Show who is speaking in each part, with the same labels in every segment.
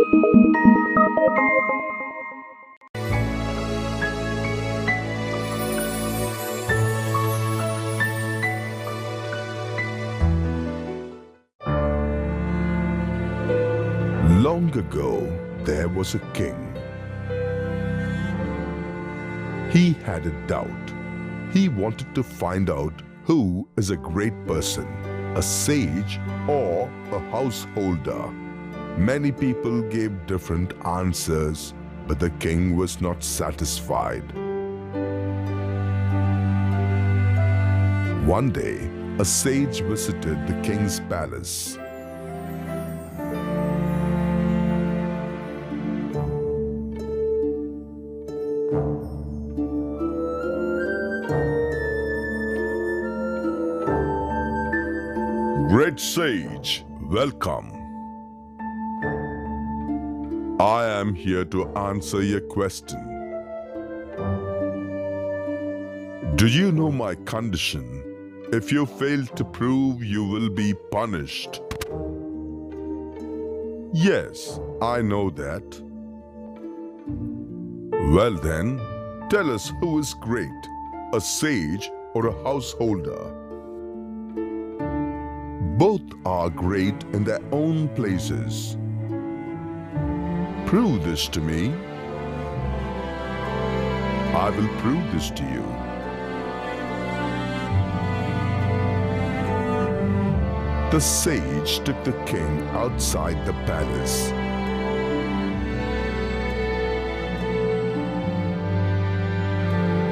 Speaker 1: Long ago, there was a king. He had a doubt. He wanted to find out who is a great person, a sage or a householder. Many people gave different answers, but the king was not satisfied. One day, a sage visited the king's palace. Great sage, welcome. I am here to answer your question. Do you know my condition? If you fail to prove, you will be punished. Yes, I know that. Well then, tell us who is great, a sage or a householder? Both are great in their own places. Prove this to me. I will prove this to you. The sage took the king outside the palace.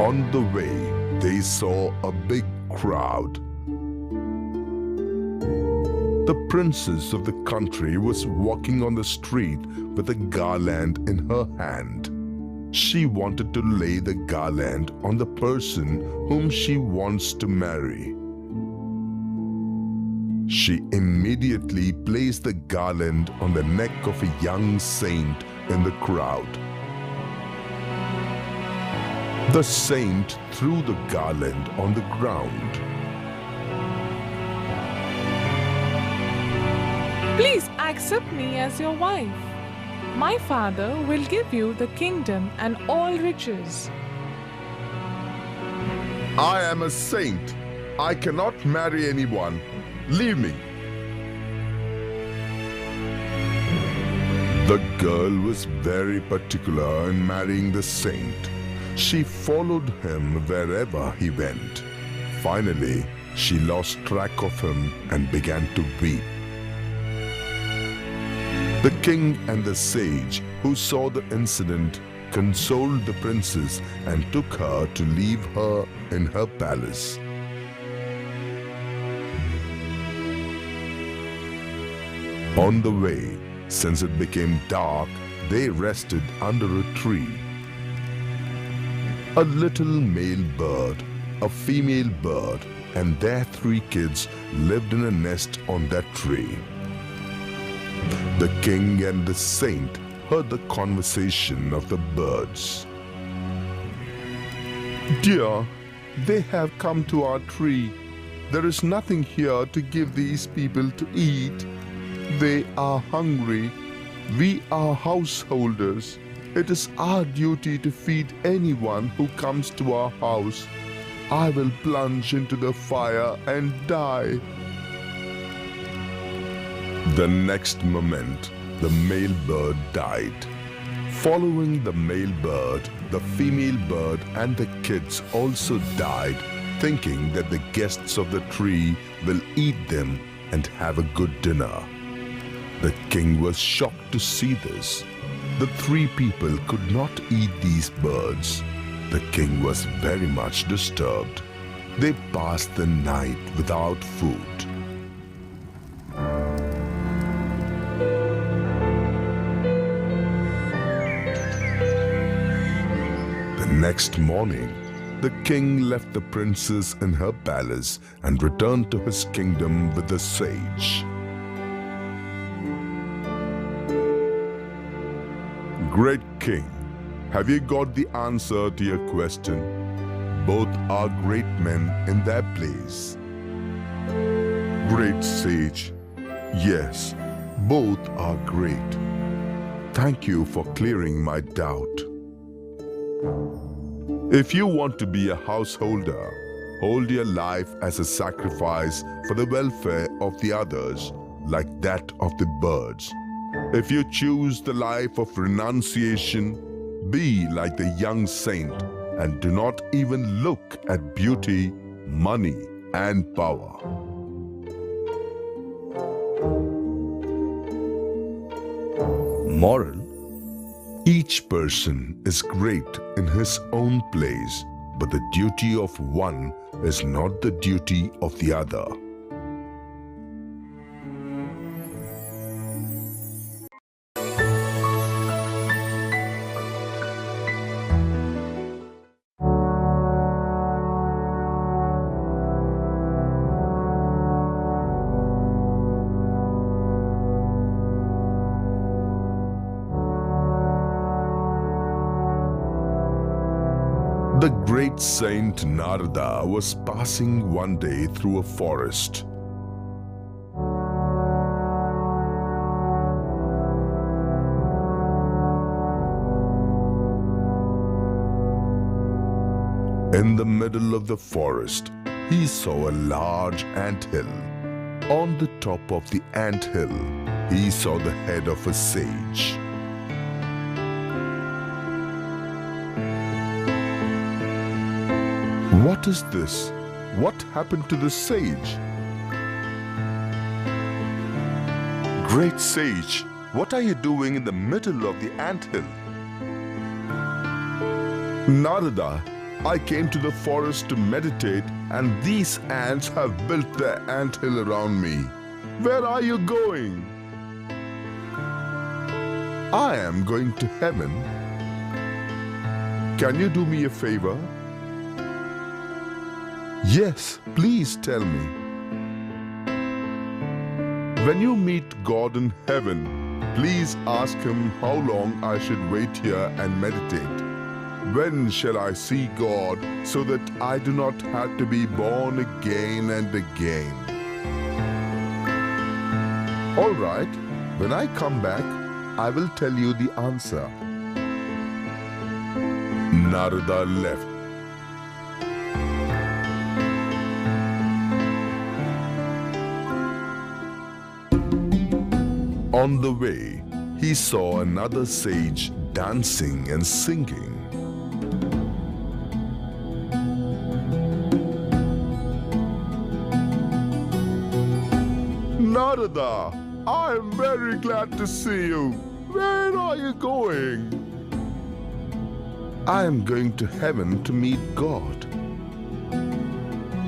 Speaker 1: On the way, they saw a big crowd. The princess of the country was walking on the street with a garland in her hand. She wanted to lay the garland on the person whom she wants to marry. She immediately placed the garland on the neck of a young saint in the crowd. The saint threw the garland on the ground.
Speaker 2: Please accept me as your wife. My father will give you the kingdom and all riches.
Speaker 1: I am a saint. I cannot marry anyone. Leave me. The girl was very particular in marrying the saint. She followed him wherever he went. Finally, she lost track of him and began to weep. The king and the sage who saw the incident consoled the princess and took her to leave her in her palace. On the way, since it became dark, they rested under a tree. A little male bird, a female bird, and their 3 kids lived in a nest on that tree. The king and the saint heard the conversation of the birds. Dear, they have come to our tree. There is nothing here to give these people to eat. They are hungry. We are householders. It is our duty to feed anyone who comes to our house. I will plunge into the fire and die. The next moment, the male bird died. Following the male bird, the female bird and the kids also died, thinking that the guests of the tree will eat them and have a good dinner. The king was shocked to see this. The 3 people could not eat these birds. The king was very much disturbed. They passed the night without food. Next morning, the king left the princess in her palace and returned to his kingdom with the sage. Great king, have you got the answer to your question? Both are great men in their place. Great sage, yes, both are great. Thank you for clearing my doubt. If you want to be a householder, hold your life as a sacrifice for the welfare of the others, like that of the birds. If you choose the life of renunciation, be like the young saint and do not even look at beauty, money, and power. Moral: each person is great in his own place, but the duty of one is not the duty of the other. The great saint Narada was passing one day through a forest. In the middle of the forest, he saw a large anthill. On the top of the anthill, he saw the head of a sage. What is this? What happened to the sage? Great sage, what are you doing in the middle of the anthill? Narada, I came to the forest to meditate, and these ants have built their anthill around me. Where are you going? I am going to heaven. Can you do me a favor? Yes, please tell me. When you meet God in heaven, please ask Him how long I should wait here and meditate. When shall I see God so that I do not have to be born again and again? All right, when I come back, I will tell you the answer. Narada left. On the way, he saw another sage dancing and singing. Narada, I am very glad to see you. Where are you going? I am going to heaven to meet God.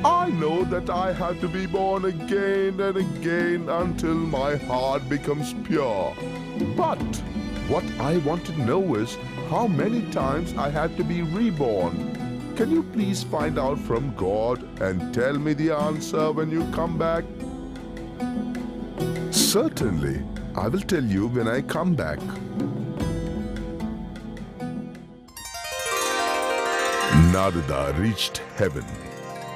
Speaker 1: I know that I have to be born again and again until my heart becomes pure. But what I want to know is how many times I have to be reborn. Can you please find out from God and tell me the answer when you come back? Certainly, I will tell you when I come back. Narada reached heaven,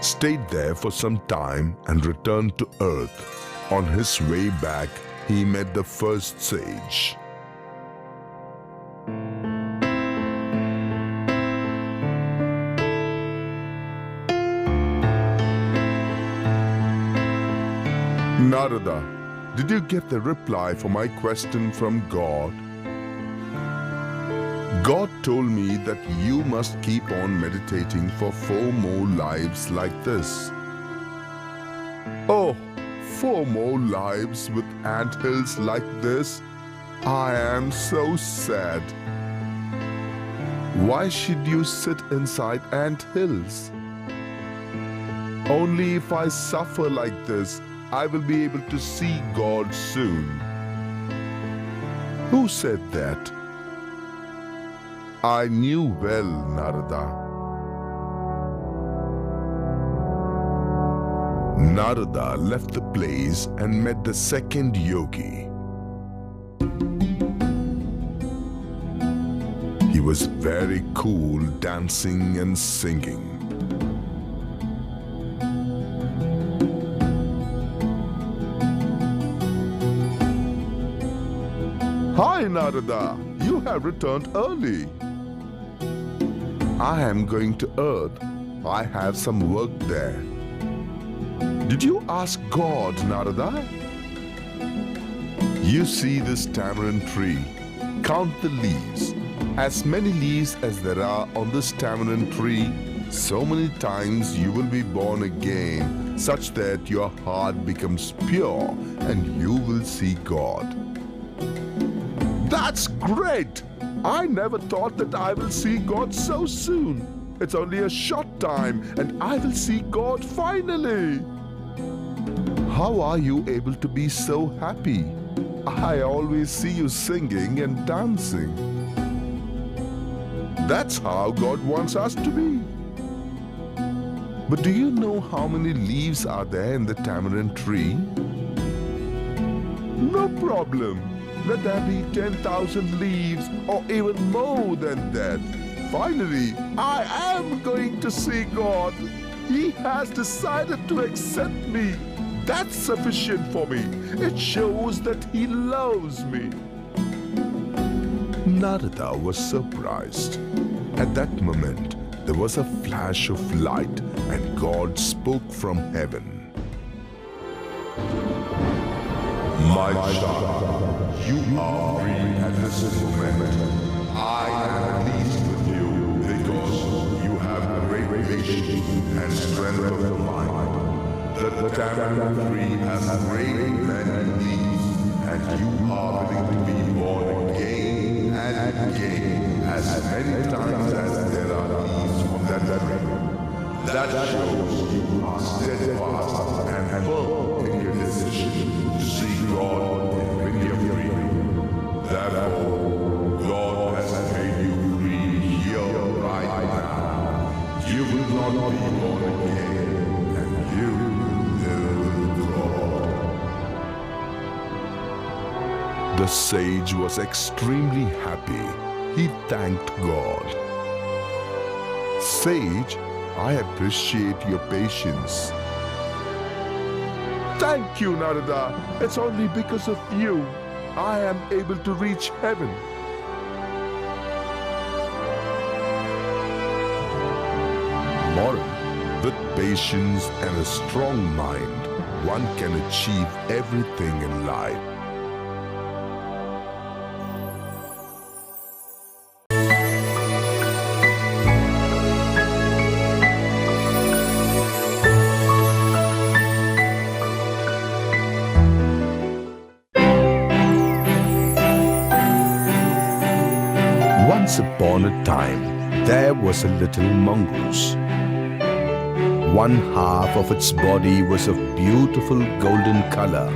Speaker 1: stayed there for some time and returned to earth. On his way back, he met the first sage. Narada, did you get the reply for my question from God? God told me that you must keep on meditating for 4 more lives like this. Oh, 4 more lives with anthills like this? I am so sad. Why should you sit inside anthills? Only if I suffer like this, I will be able to see God soon. Who said that? I knew well, Narada. Narada left the place and met the second yogi. He was very cool, dancing and singing. Hi Narada, you have returned early. I am going to Earth. I have some work there. Did you ask God, Narada? You see this tamarind tree. Count the leaves. As many leaves as there are on this tamarind tree, so many times you will be born again, such that your heart becomes pure and you will see God. That's great! I never thought that I will see God so soon. It's only a short time and I will see God finally. How are you able to be so happy? I always see you singing and dancing. That's how God wants us to be. But do you know how many leaves are there in the tamarind tree? No problem. Let there be 10,000 leaves or even more than that. Finally, I am going to see God. He has decided to accept me. That's sufficient for me. It shows that He loves me. Narada was surprised. At that moment, there was a flash of light and God spoke from heaven. My child, you are free at this moment. I am pleased with you because you have great patience and strength of mind. The tamarind tree has great many leaves, and you are willing to be born again and again as many times as there are leaves on that tree. That shows you are steadfast and firm in your decision to see God and bring you free. Therefore, God has made you free here right now. You will not be born again, and you will God. The sage was extremely happy. He thanked God. Sage, I appreciate your patience. Thank you, Narada. It's only because of you I am able to reach heaven. Moral: with patience and a strong mind, one can achieve everything in life. Once upon a time, there was a little mongoose. One half of its body was of beautiful golden color,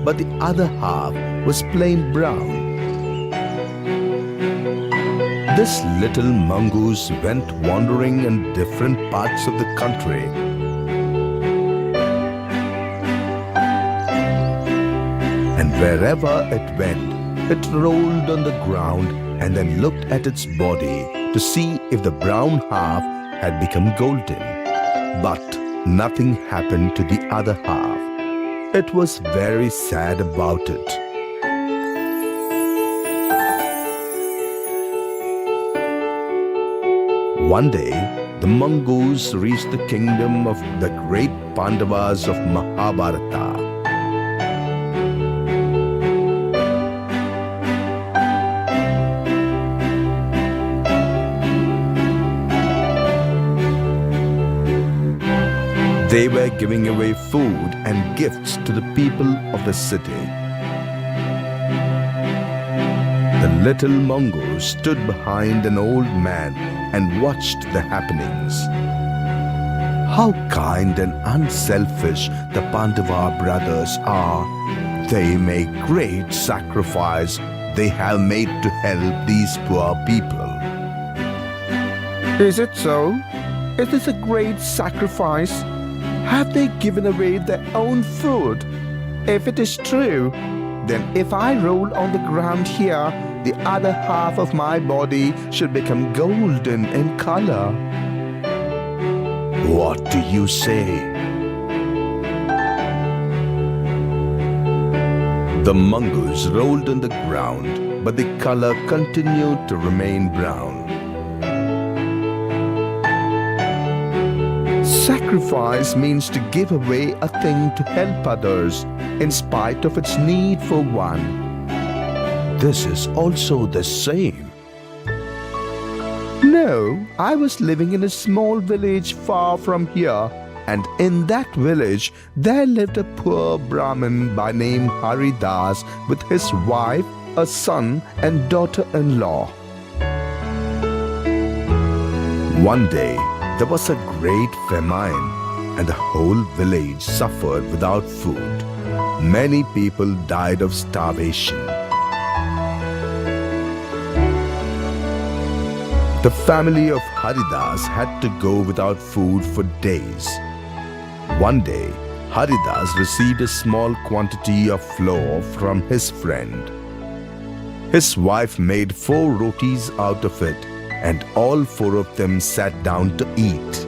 Speaker 1: but the other half was plain brown. This little mongoose went wandering in different parts of the country. And wherever it went, it rolled on the ground and then looked at its body to see if the brown half had become golden. But nothing happened to the other half. It was very sad about it. One day, the mongoose reached the kingdom of the great Pandavas of Mahabharata. They were giving away food and gifts to the people of the city. The little mongoose stood behind an old man and watched the happenings. How kind and unselfish the Pandava brothers are. They make great sacrifice they have made to help these poor people. Is it so? Is this a great sacrifice? Have they given away their own food? If it is true, then if I roll on the ground here, the other half of my body should become golden in color. What do you say? The mongoose rolled on the ground but the color continued to remain brown. Sacrifice means to give away a thing to help others in spite of its need for one. This is also the same. No, I was living in a small village far from here, and in that village there lived a poor Brahmin by name Haridas with his wife, a son and daughter-in-law. One day there was a great famine and the whole village suffered without food. Many people died of starvation. The family of Haridas had to go without food for days. One day, Haridas received a small quantity of flour from his friend. His wife made 4 rotis out of it, and all 4 of them sat down to eat.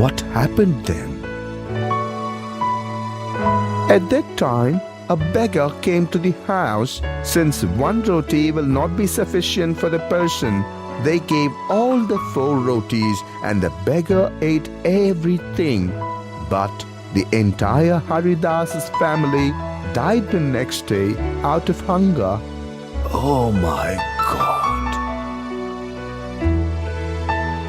Speaker 1: What happened then? At that time, a beggar came to the house. Since 1 roti will not be sufficient for the person, they gave all the 4 rotis and the beggar ate everything. But the entire Haridas's family died the next day out of hunger. Oh my God!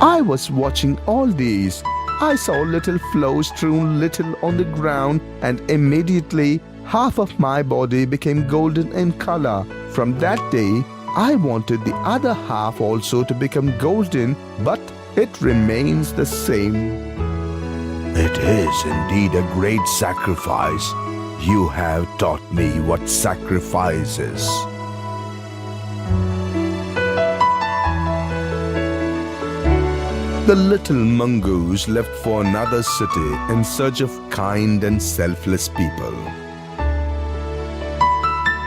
Speaker 1: I was watching all these. I saw little flowers strewn little on the ground, and immediately half of my body became golden in color. From that day, I wanted the other half also to become golden, but it remains the same. It is indeed a great sacrifice. You have taught me what sacrifice is. The little mongoose left for another city in search of kind and selfless people.